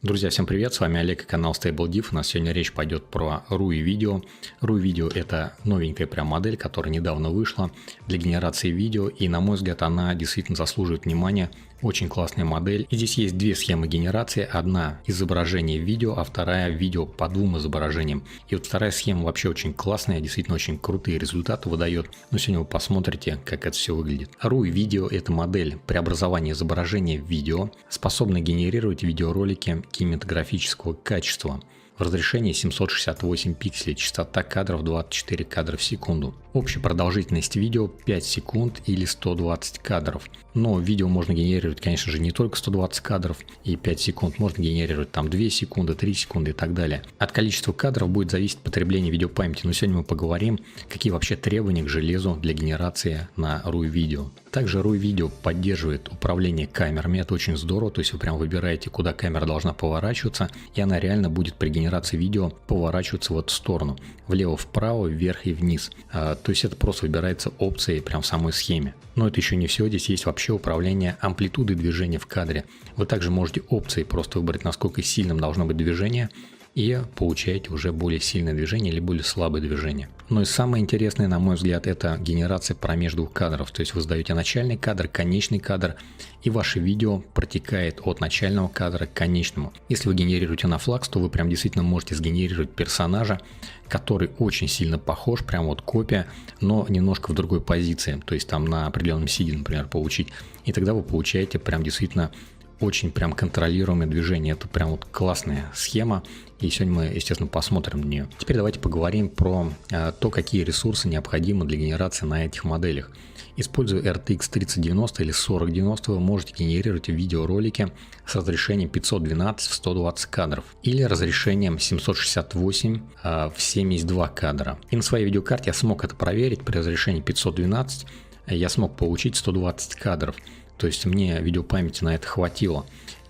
Друзья, всем привет, с вами Олег и канал StableDiff. У нас сегодня речь пойдет про RUI Video. RUI Video — это новенькая прям модель, которая недавно вышла для генерации видео, и на мой взгляд она действительно заслуживает внимания. Очень классная модель. И здесь есть две схемы генерации. Одна изображение видео, а вторая видео по двум изображениям. И вот вторая схема вообще очень классная, действительно очень крутые результаты выдает. Но сегодня вы посмотрите, как это все выглядит. RUI Video — это модель преобразования изображения в видео, способная генерировать видеоролики кинематографического качества в разрешении 768 пикселей, частота кадров 24 кадра в секунду. Общая продолжительность видео 5 секунд или 120 кадров. Но видео можно генерировать, конечно же, не только 120 кадров и 5 секунд, можно генерировать там 2 секунды, 3 секунды и так далее. От количества кадров будет зависеть потребление видеопамяти, но сегодня мы поговорим, какие вообще требования к железу для генерации на RUI Video. Также RUI Video поддерживает управление камерами, это очень здорово, то есть вы прям выбираете, куда камера должна поворачиваться, и она реально будет при генерации видео поворачиваться в эту сторону, влево-вправо, вверх и вниз. То есть это просто выбирается опцией прям в самой схеме. Но это еще не все, здесь есть вообще управление амплитудой движения в кадре. Вы также можете опцией просто выбрать, насколько сильным должно быть движение, и получаете уже более сильное движение или более слабое движение. Но и самое интересное, на мой взгляд, это генерация промеж двух кадров. То есть вы создаете начальный кадр, конечный кадр, и ваше видео протекает от начального кадра к конечному. Если вы генерируете на флакс, то вы прям действительно можете сгенерировать персонажа, который очень сильно похож, прям вот копия, но немножко в другой позиции. То есть там на определенном сиде, например, получить. И тогда вы получаете прям действительно очень прям контролируемое движение. Это прям вот классная схема. И сегодня мы, естественно, посмотрим на нее. Теперь давайте поговорим про то, какие ресурсы необходимы для генерации на этих моделях. Используя RTX 3090 или 4090, вы можете генерировать видеоролики с разрешением 512 в 120 кадров или разрешением 768 в 72 кадра. И на своей видеокарте я смог это проверить. При разрешении 512 я смог получить 120 кадров. То есть мне видеопамяти на это хватило.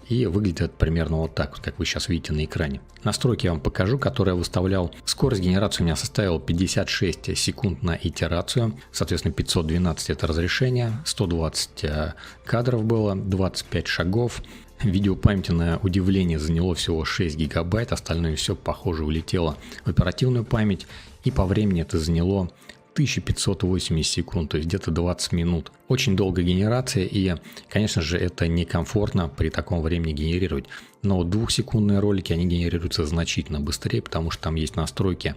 И выглядит это примерно вот так, как вы сейчас видите на экране. Настройки я вам покажу, которые я выставлял. Скорость генерации у меня составила 56 секунд на итерацию. Соответственно, 512 это разрешение, 120 кадров было, 25 шагов. Видеопамяти, на удивление, заняло всего 6 гигабайт, остальное все, похоже, улетело в оперативную память. И по времени это заняло 1580 секунд, то есть где-то 20 минут. Очень долгая генерация, и, конечно же, это некомфортно при таком времени генерировать. Но двухсекундные ролики, они генерируются значительно быстрее, потому что там есть настройки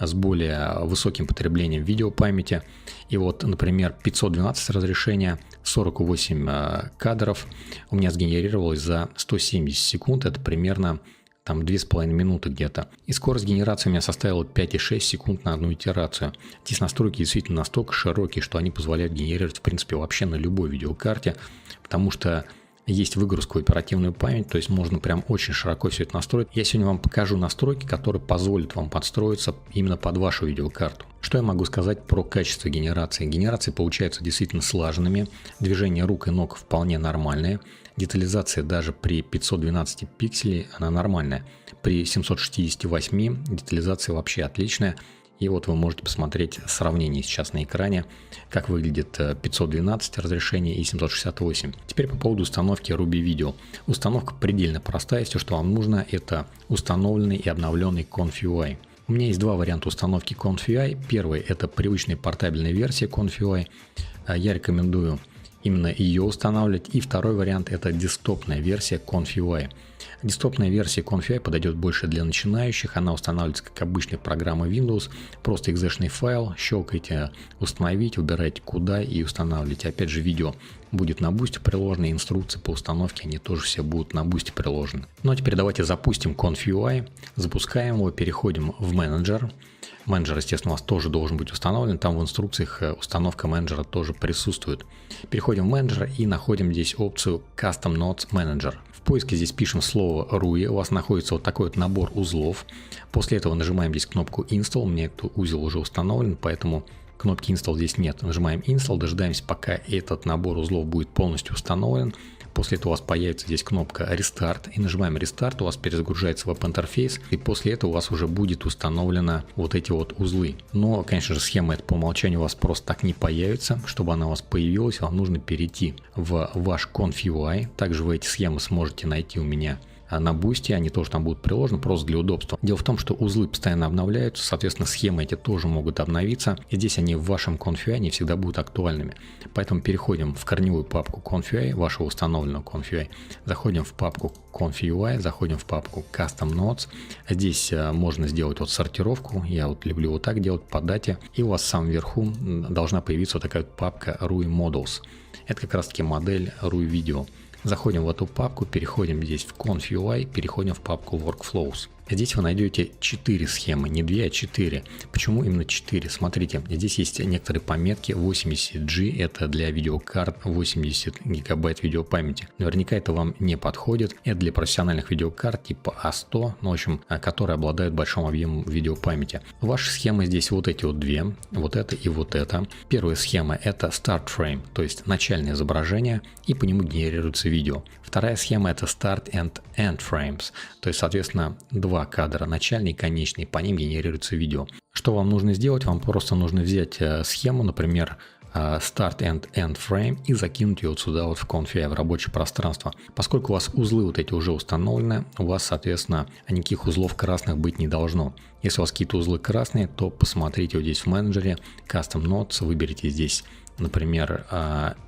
с более высоким потреблением видеопамяти. И вот, например, 512 разрешения, 48 кадров у меня сгенерировалось за 170 секунд, это примерно там 2,5 минуты где-то. И скорость генерации у меня составила 5,6 секунд на одну итерацию. Здесь настройки действительно настолько широкие, что они позволяют генерировать, в принципе, вообще на любой видеокарте, потому что есть выгрузка в оперативную память, то есть можно прям очень широко все это настроить. Я сегодня вам покажу настройки, которые позволят вам подстроиться именно под вашу видеокарту. Что я могу сказать про качество генерации? Генерации получаются действительно слаженными, движение рук и ног вполне нормальные, детализация даже при 512 пикселей она нормальная, при 768 детализация вообще отличная. И вот вы можете посмотреть сравнение сейчас на экране, как выглядит 512 разрешение и 768. Теперь по поводу установки RUI Video. Установка предельно простая, все, что вам нужно, это установленный и обновленный Conf.ui. У меня есть два варианта установки Conf.ui. Первый — это привычная портабельная версия Conf.ui. Я рекомендую именно ее устанавливать. И второй вариант — это десктопная версия Conf.ui. Десктопная версия Conf.ui подойдет больше для начинающих. Она устанавливается как обычная программа Windows. Просто экзешный файл, щелкаете «Установить», выбираете куда и устанавливаете. Опять же, видео будет на бусте приложено, инструкции по установке, они тоже все будут на бусте приложены. Ну а теперь давайте запустим Conf.ui. Запускаем его, переходим в менеджер. Менеджер, естественно, у вас тоже должен быть установлен. Там в инструкциях установка менеджера тоже присутствует. Переходим в менеджер и находим здесь опцию Custom Nodes Manager. В поиске здесь пишем слово RUI. У вас находится вот такой вот набор узлов. После этого нажимаем здесь кнопку Install. У меня этот узел уже установлен, поэтому кнопки Install здесь нет. Нажимаем Install, дожидаемся, пока этот набор узлов будет полностью установлен. После этого у вас появится здесь кнопка Restart, и нажимаем Restart, у вас перезагружается веб-интерфейс, и после этого у вас уже будет установлено вот эти вот узлы. Но, конечно же, схема эта по умолчанию у вас просто так не появится. Чтобы она у вас появилась, вам нужно перейти в ваш Conf.ui. Также вы эти схемы сможете найти у меня на Boosty, они тоже там будут приложены, просто для удобства. Дело в том, что узлы постоянно обновляются, соответственно, схемы эти тоже могут обновиться, и здесь они в вашем Conf.ui не всегда будут актуальными. Поэтому переходим в корневую папку Conf.ui, вашего установленного Conf.ui, заходим в папку Conf.ui, заходим в папку Custom Nodes. Здесь можно сделать вот сортировку, я вот люблю вот так делать по дате, и у вас в самом верху должна появиться вот такая вот папка RUI Models. Это как раз таки модель RUI Video. Заходим в эту папку, переходим здесь в Conf.ui, переходим в папку Workflows. Здесь вы найдете 4 схемы, не 2, а 4. Почему именно 4? Смотрите, здесь есть некоторые пометки. 80G это для видеокарт, 80 гигабайт видеопамяти. Наверняка это вам не подходит. Это для профессиональных видеокарт типа A100, в общем, которые обладают большим объемом видеопамяти. Ваши схемы здесь вот эти вот две, вот это и вот это. Первая схема это Start Frame, то есть начальное изображение, и по нему генерируется видео. Вторая схема это Start and End Frames, то есть, соответственно, два кадра, начальный и конечный, по ним генерируется видео. Что вам нужно сделать? Вам просто нужно взять схему, например, Start and End Frame, и закинуть ее вот сюда вот в Conf.ui, в рабочее пространство. Поскольку у вас узлы вот эти уже установлены, у вас, соответственно, никаких узлов красных быть не должно. Если у вас какие-то узлы красные, то посмотрите вот здесь в менеджере Custom Nodes, выберите здесь, например,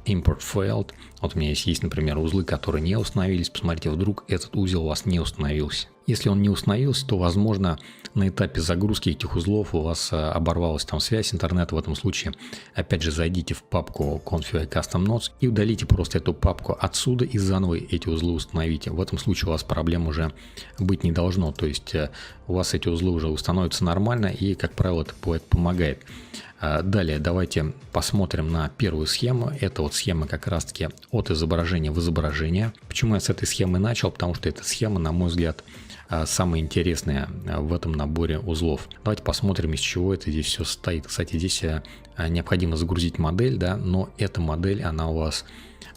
Import Failed. Вот у меня есть, например, узлы, которые не установились. Посмотрите, вдруг этот узел у вас не установился. Если он не установился, то, возможно, на этапе загрузки этих узлов у вас оборвалась там связь интернета. В этом случае, опять же, зайдите в папку Conf.ui Custom Nodes и удалите просто эту папку отсюда и заново эти узлы установите. В этом случае у вас проблем уже быть не должно. То есть у вас эти узлы уже установятся нормально, и, как правило, это бывает помогает. Далее давайте посмотрим на первую схему. Это вот схема как раз-таки от изображения в изображение. Почему я с этой схемы начал? Потому что эта схема, на мой взгляд, самое интересное в этом наборе узлов. Давайте посмотрим, из чего это здесь все состоит. Кстати, здесь необходимо загрузить модель, да, но эта модель, она у вас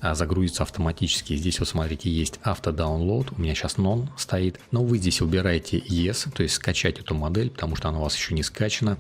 загрузится автоматически. Здесь вот смотрите, есть автодаунлоад, у меня сейчас none стоит, но вы здесь выбираете yes, то есть скачать эту модель, потому что она у вас еще не скачана.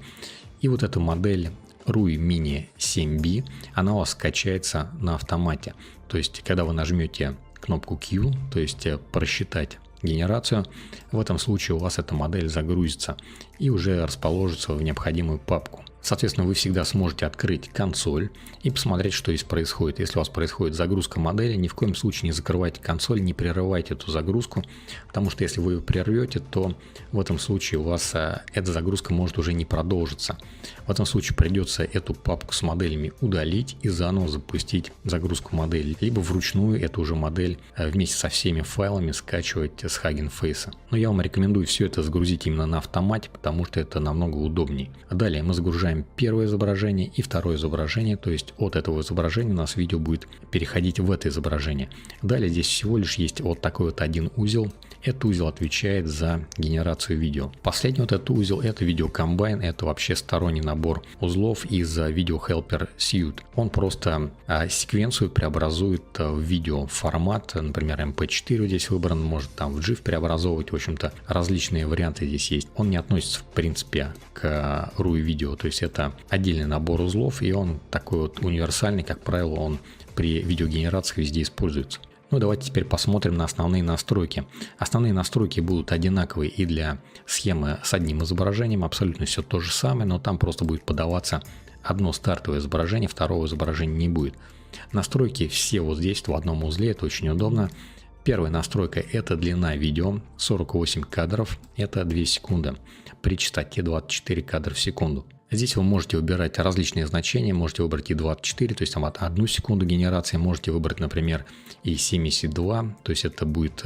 И вот эта модель RUI Mini 7B, она у вас скачается на автомате. То есть, когда вы нажмете кнопку Q, то есть просчитать генерацию, в этом случае у вас эта модель загрузится и уже расположится в необходимую папку. Соответственно, вы всегда сможете открыть консоль и посмотреть, что здесь происходит. Если у вас происходит загрузка модели, ни в коем случае не закрывайте консоль, не прерывайте эту загрузку, потому что если вы ее прервете, то в этом случае у вас эта загрузка может уже не продолжиться. В этом случае придется эту папку с моделями удалить и заново запустить загрузку модели, либо вручную эту уже модель вместе со всеми файлами скачивать с Hugging Face. Но я вам рекомендую все это загрузить именно на автомате, потому что это намного удобнее. Далее мы загружаем первое изображение и второе изображение, то есть от этого изображения у нас видео будет переходить в это изображение. Далее здесь всего лишь есть вот такой вот один узел. Этот узел отвечает за генерацию видео. Последний вот этот узел — это Video Combine, это вообще сторонний набор узлов из Video Helper Suite. Он просто секвенцию преобразует в видео формат, например, MP4 здесь выбран, может там в GIF преобразовывать, в общем-то различные варианты здесь есть. Он не относится в принципе к RUI видео, то есть это отдельный набор узлов, и он такой вот универсальный, как правило, он при видеогенерации везде используется. Ну, давайте теперь посмотрим на основные настройки. Основные настройки будут одинаковые и для схемы с одним изображением, абсолютно все то же самое, но там просто будет подаваться одно стартовое изображение, второго изображения не будет. Настройки все вот здесь в одном узле, это очень удобно. Первая настройка — это длина видео, 48 кадров, это 2 секунды, при частоте 24 кадра в секунду. Здесь вы можете выбирать различные значения, можете выбрать и 24, то есть там 1 секунду генерации, можете выбрать, например, и 72, то есть это будет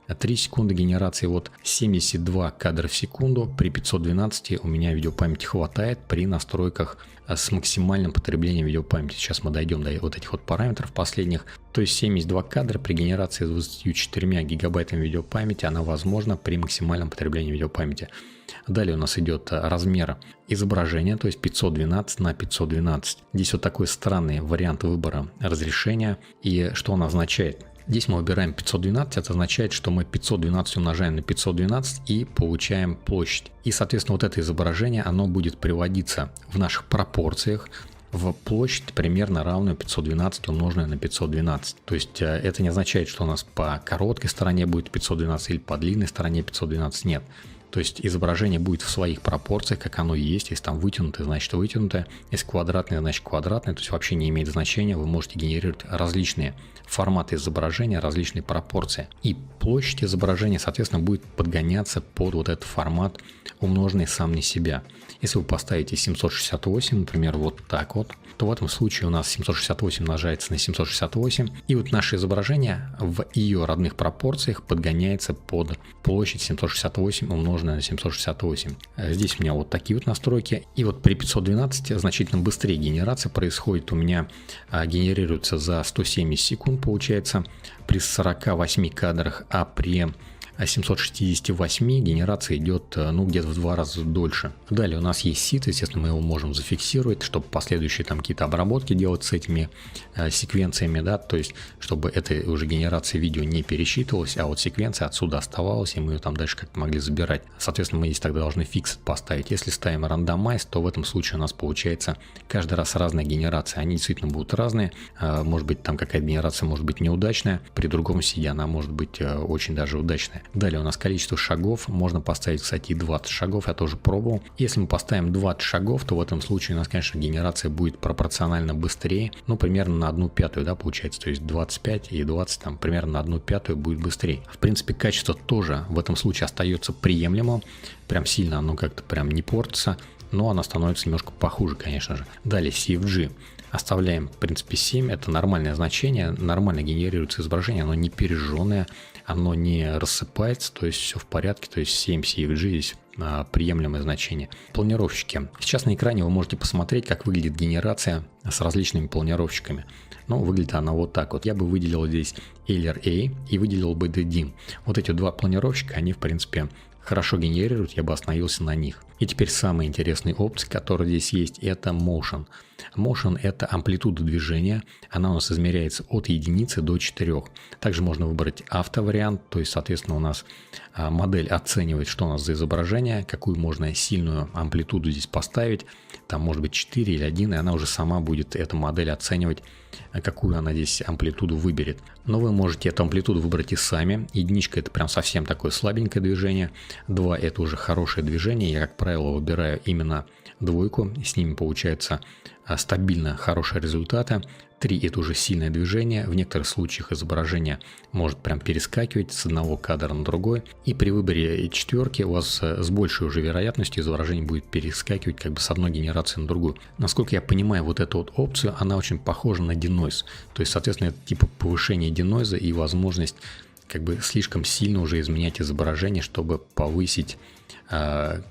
3 секунды генерации. Вот 72 кадра в секунду при 512 у меня видеопамяти хватает при настройках с максимальным потреблением видеопамяти. Сейчас мы дойдем до вот этих вот параметров последних. То есть 72 кадра при генерации с 24 гигабайтами видеопамяти, она возможна при максимальном потреблении видеопамяти. Далее у нас идет размер изображения, то есть 512 на 512. Здесь вот такой странный вариант выбора разрешения. И что он означает? Здесь мы выбираем 512, это означает, что мы 512 умножаем на 512 и получаем площадь. И, соответственно, вот это изображение, оно будет приводиться в наших пропорциях в площадь примерно равную 512 умноженное на 512. То есть это не означает, что у нас по короткой стороне будет 512 или по длинной стороне 512. Нет. То есть изображение будет в своих пропорциях, как оно и есть. Если там вытянутое, значит вытянутое. Если квадратное, значит квадратное. То есть вообще не имеет значения. Вы можете генерировать различные форматы изображения, различные пропорции. И площадь изображения, соответственно, будет подгоняться под вот этот формат, умноженный сам на себя. Если вы поставите 768, например, вот так вот, то в этом случае у нас 768 умножается на 768. И вот наше изображение в ее родных пропорциях подгоняется под площадь 768 умноженное на 768. Здесь у меня вот такие вот настройки. И вот при 512 значительно быстрее генерация происходит. У меня генерируется за 170 секунд, получается, при 48 кадрах, а при 768 генерация идет где-то в 2 раза дольше. Далее у нас есть сит, естественно, мы его можем зафиксировать, чтобы последующие там какие-то обработки делать с этими секвенциями, да, то есть чтобы эта уже генерация видео не пересчитывалась, а вот секвенция отсюда оставалась, и мы ее там дальше как-то могли забирать. Соответственно, мы здесь тогда должны фикс поставить. Если ставим randomize, то в этом случае у нас получается каждый раз разная генерация. Они действительно будут разные. Может быть, там какая-то генерация может быть неудачная, при другом сиде она может быть очень даже удачная. Далее у нас количество шагов. Можно поставить, кстати, 20 шагов. Я тоже пробовал. Если мы поставим 20 шагов, то в этом случае у нас, конечно, генерация будет пропорционально быстрее. Ну, примерно на 1/5, да, получается. То есть 25 и 20, там, примерно на 1/5 будет быстрее. В принципе, качество тоже в этом случае остается приемлемым. Прям сильно оно как-то прям не портится. Но оно становится немножко похуже, конечно же. Далее CFG. Оставляем, в принципе, 7. Это нормальное значение. Нормально генерируется изображение. Оно не пережженное. Оно не рассыпается. То есть все в порядке. То есть 7 CFG здесь приемлемое значение. Планировщики. Сейчас на экране вы можете посмотреть, как выглядит генерация с различными планировщиками. Ну, выглядит она вот так вот. Я бы выделил здесь LRA и выделил бы DDIM. Вот эти два планировщика, они, в принципе, хорошо генерируют, я бы остановился на них. И теперь самые интересные опции, которые здесь есть, это Motion. Motion – это амплитуда движения, она у нас измеряется от единицы до 4. Также можно выбрать автовариант, то есть, соответственно, у нас модель оценивает, что у нас за изображение, какую можно сильную амплитуду здесь поставить, там может быть 4 или 1, и она уже сама будет, эта модель, оценивать, какую она здесь амплитуду выберет. Но вы можете эту амплитуду выбрать и сами. Единичка – это прям совсем такое слабенькое движение, 2 – это уже хорошее движение, я, как правило, выбираю именно 2, с ними получается стабильно хорошие результаты. 3 – это уже сильное движение, в некоторых случаях изображение может прям перескакивать с одного кадра на другой. И при выборе 4 у вас с большей уже вероятностью изображение будет перескакивать как бы с одной генерации на другую. Насколько я понимаю, вот эту вот опцию, она очень похожа на denoise. То есть, соответственно, это типа повышение denoise и возможность как бы слишком сильно уже изменять изображение, чтобы повысить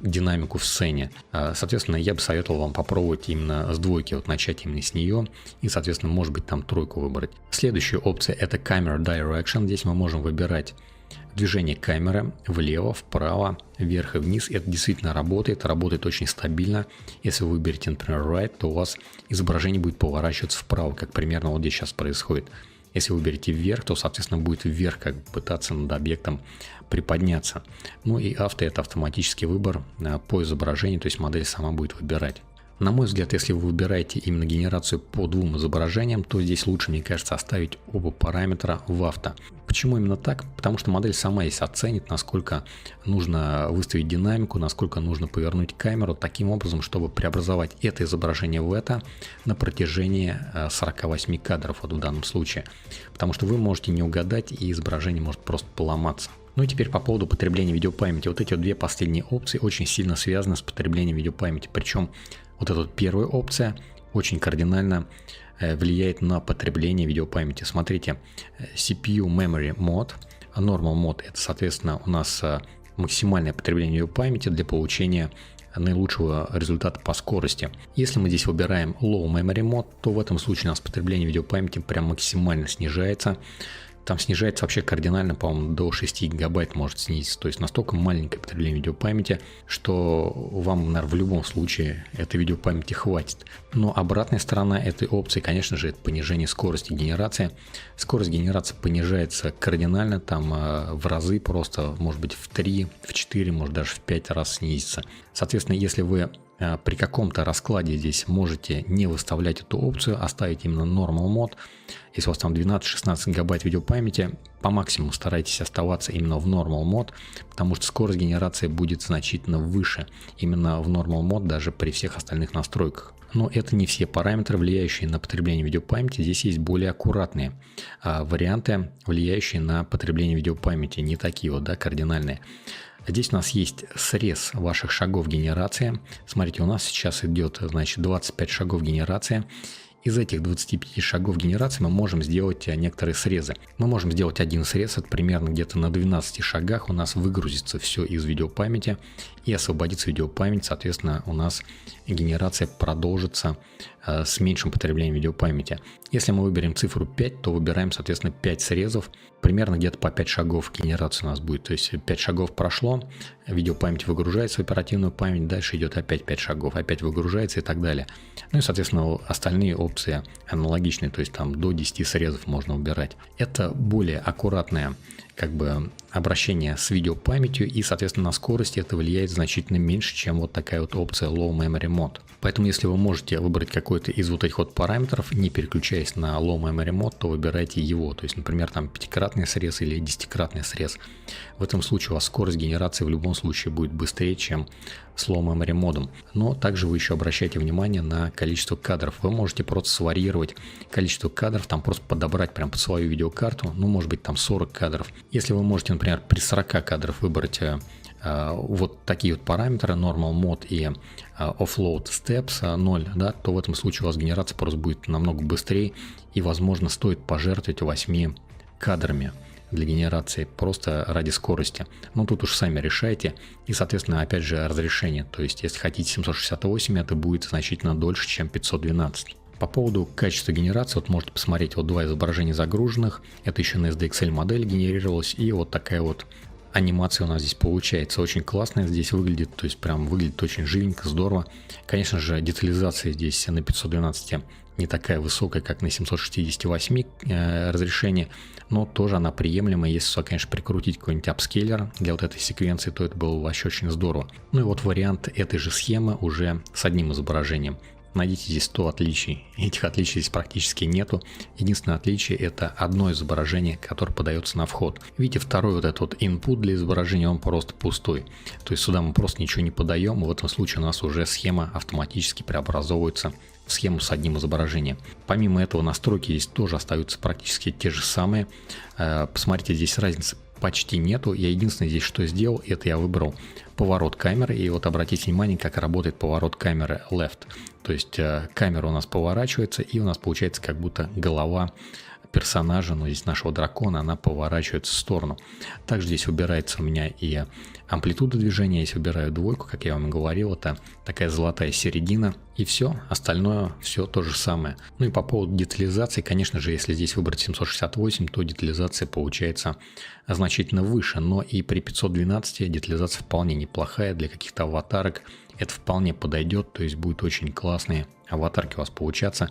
динамику в сцене. Соответственно, я бы советовал вам попробовать именно с 2, вот начать именно с нее, и, соответственно, может быть, там 3 выбрать. Следующая опция – это Camera Direction. Здесь мы можем выбирать движение камеры влево, вправо, вверх и вниз. Это действительно работает очень стабильно. Если вы выберете, например, Right, то у вас изображение будет поворачиваться вправо, как примерно вот здесь сейчас происходит. Если вы берете вверх, то, соответственно, будет вверх как бы пытаться над объектом приподняться. Ну и авто – это автоматический выбор по изображению, то есть модель сама будет выбирать. На мой взгляд, если вы выбираете именно генерацию по 2 изображениям, то здесь лучше, мне кажется, оставить оба параметра в авто. Почему именно так? Потому что модель сама здесь оценит, насколько нужно выставить динамику, насколько нужно повернуть камеру таким образом, чтобы преобразовать это изображение в это на протяжении 48 кадров вот в данном случае. Потому что вы можете не угадать, и изображение может просто поломаться. Ну и теперь по поводу потребления видеопамяти. Вот эти вот две последние опции очень сильно связаны с потреблением видеопамяти. Причем вот эта вот первая опция очень кардинально влияет на потребление видеопамяти. Смотрите, CPU Memory Mode, Normal Mode – это, соответственно, у нас максимальное потребление видеопамяти для получения наилучшего результата по скорости. Если мы здесь выбираем Low Memory Mode, то в этом случае у нас потребление видеопамяти прям максимально снижается. Там снижается вообще кардинально, по-моему, до 6 гигабайт может снизиться. То есть настолько маленькое потребление видеопамяти, что вам, наверное, в любом случае этой видеопамяти хватит. Но обратная сторона этой опции, конечно же, это понижение скорости генерации. Скорость генерации понижается кардинально, там в разы просто, может быть, в 3, в 4, может даже в 5 раз снизится. Соответственно, если вы при каком-то раскладе здесь можете не выставлять эту опцию, оставить именно Normal Mode. Если у вас там 12-16 гигабайт видеопамяти, по максимуму старайтесь оставаться именно в Normal Mode, потому что скорость генерации будет значительно выше именно в Normal Mode даже при всех остальных настройках. Но это не все параметры, влияющие на потребление видеопамяти. Здесь есть более аккуратные варианты, влияющие на потребление видеопамяти, не такие вот, да, кардинальные. Здесь у нас есть срез ваших шагов генерации. Смотрите, у нас сейчас идет, значит, 25 шагов генерации. Из этих 25 шагов генерации мы можем сделать некоторые срезы. Мы можем сделать один срез, это примерно где-то на 12 шагах у нас выгрузится все из видеопамяти и освободится видеопамять, соответственно, у нас генерация продолжится с меньшим потреблением видеопамяти. Если мы выберем цифру 5, то выбираем, соответственно, 5 срезов, примерно где-то по 5 шагов генерации у нас будет. То есть 5 шагов прошло, видеопамять выгружается в оперативную память, дальше идет опять 5 шагов, опять выгружается и так далее. Ну и, соответственно, остальные опции аналогичные, то есть там до 10 срезов можно убирать. Это более аккуратное обращение с видеопамятью, и, соответственно, на скорость это влияет значительно меньше, чем вот такая вот опция Low Memory Mode. Поэтому, если вы можете выбрать какой-то из вот этих вот параметров, не переключаясь на Low Memory Mode, то выбирайте его. То есть, например, там 5-кратный срез или 10-кратный срез. В этом случае у вас скорость генерации в любом случае будет быстрее, чем с Low Memory модом. Но также вы еще обращайте внимание на количество кадров. Вы можете просто сварьировать количество кадров, там просто подобрать прям под свою видеокарту, ну, может быть, там 40 кадров. Если вы можете, например, при 40 кадрах выбрать вот такие вот параметры Normal Mode и Offload Steps 0, да, то в этом случае у вас генерация просто будет намного быстрее, и, возможно, стоит пожертвовать 8 кадрами для генерации просто ради скорости. Но тут уж сами решайте. И, соответственно, опять же, разрешение. То есть, если хотите 768, это будет значительно дольше, чем 512. По поводу качества генерации, вот можете посмотреть, вот два изображения загруженных. Это еще на SDXL модель генерировалось, и вот такая вот анимация у нас здесь получается. Очень классная здесь выглядит, то есть прям выглядит очень живенько, здорово. Конечно же, детализация здесь на 512 не такая высокая, как на 768 разрешении, но тоже она приемлемая. Если, конечно, прикрутить какой-нибудь апскейлер для вот этой секвенции, то это было бы вообще очень здорово. Ну и вот вариант этой же схемы уже с одним изображением. Найдите здесь 100 отличий. Этих отличий здесь практически нету. Единственное отличие — это одно изображение, которое подается на вход. Видите, второй вот этот вот input для изображения, он просто пустой. То есть сюда мы просто ничего не подаем, и в этом случае у нас уже схема автоматически преобразовывается в схему с одним изображением. Помимо этого, настройки здесь тоже остаются практически те же самые. Посмотрите, здесь разницы почти нету. Я единственное здесь что сделал, это я выбрал поворот камеры, и вот обратите внимание, как работает поворот камеры left. То есть камера у нас поворачивается, и у нас получается как будто голова персонажа, но здесь нашего дракона, она поворачивается в сторону. Также здесь выбирается у меня и амплитуда движения. Если выбираю двойку, как я вам и говорил, это такая золотая середина, и все, остальное все то же самое. Ну и по поводу детализации, конечно же, если здесь выбрать 768, то детализация получается значительно выше, но и при 512 детализация вполне неплохая для каких-то аватарок. Это вполне подойдет, то есть будет очень классные аватарки у вас получаться,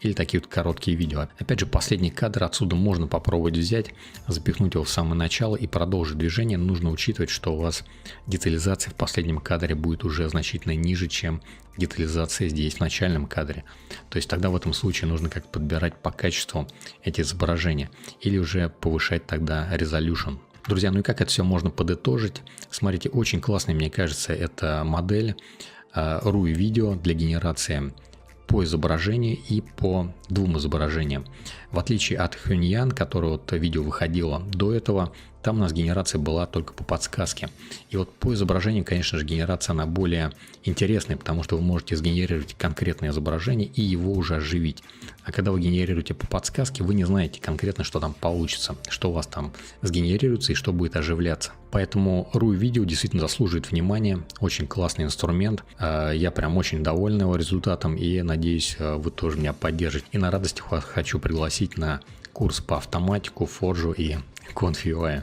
или такие вот короткие видео. Опять же, последний кадр отсюда можно попробовать взять, запихнуть его в самое начало и продолжить движение. Нужно учитывать, что у вас детализация в последнем кадре будет уже значительно ниже, чем детализация здесь в начальном кадре. То есть тогда в этом случае нужно как подбирать по качеству эти изображения или уже повышать тогда resolution. Друзья, ну и как это все можно подытожить? Смотрите, очень классная, мне кажется, эта модель RUI видео для генерации по изображению и по двум изображениям. В отличие от Hunyuan, которое вот видео выходило до этого, там у нас генерация была только по подсказке. И вот по изображению, конечно же, генерация она более интересная, потому что вы можете сгенерировать конкретное изображение и его уже оживить. А когда вы генерируете по подсказке, вы не знаете конкретно, что там получится, что у вас там сгенерируется и что будет оживляться. Поэтому RUI видео действительно заслуживает внимания. Очень классный инструмент. Я прям очень доволен его результатом и надеюсь, вы тоже меня поддержите. И на радость хочу пригласить на курс по автоматику, Forge и Conf.ui.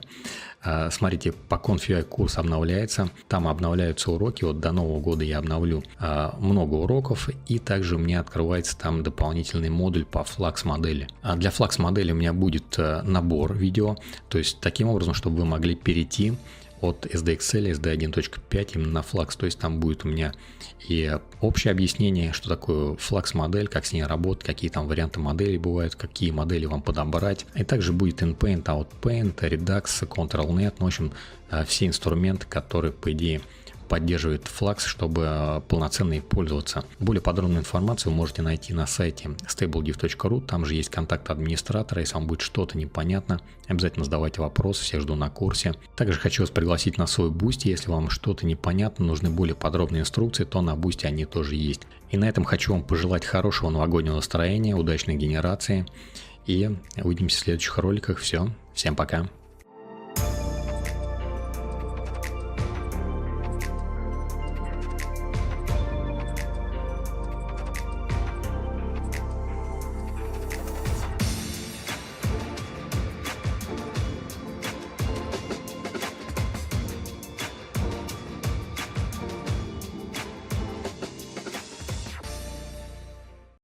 Смотрите, по Conf.ui курс обновляется, там обновляются уроки, вот до Нового года я обновлю много уроков, и также у меня открывается там дополнительный модуль по Flux модели. А для Flux модели у меня будет набор видео, то есть таким образом, чтобы вы могли перейти от SDXL, SD 1.5 именно на Flux. То есть там будет у меня и общее объяснение, что такое Flux модель, как с ней работать, какие там варианты моделей бывают, какие модели вам подобрать. И также будет InPaint, OutPaint, Redux, CtrlNet, в общем, все инструменты, которые, по идее, поддерживает Flux, чтобы полноценно им пользоваться. Более подробную информацию вы можете найти на сайте stablediff.ru, там же есть контакт администратора, если вам будет что-то непонятно, обязательно задавайте вопросы, всех жду на курсе. Также хочу вас пригласить на свой Boosty, если вам что-то непонятно, нужны более подробные инструкции, то на Boosty они тоже есть. И на этом хочу вам пожелать хорошего новогоднего настроения, удачной генерации, и увидимся в следующих роликах. Все, всем пока!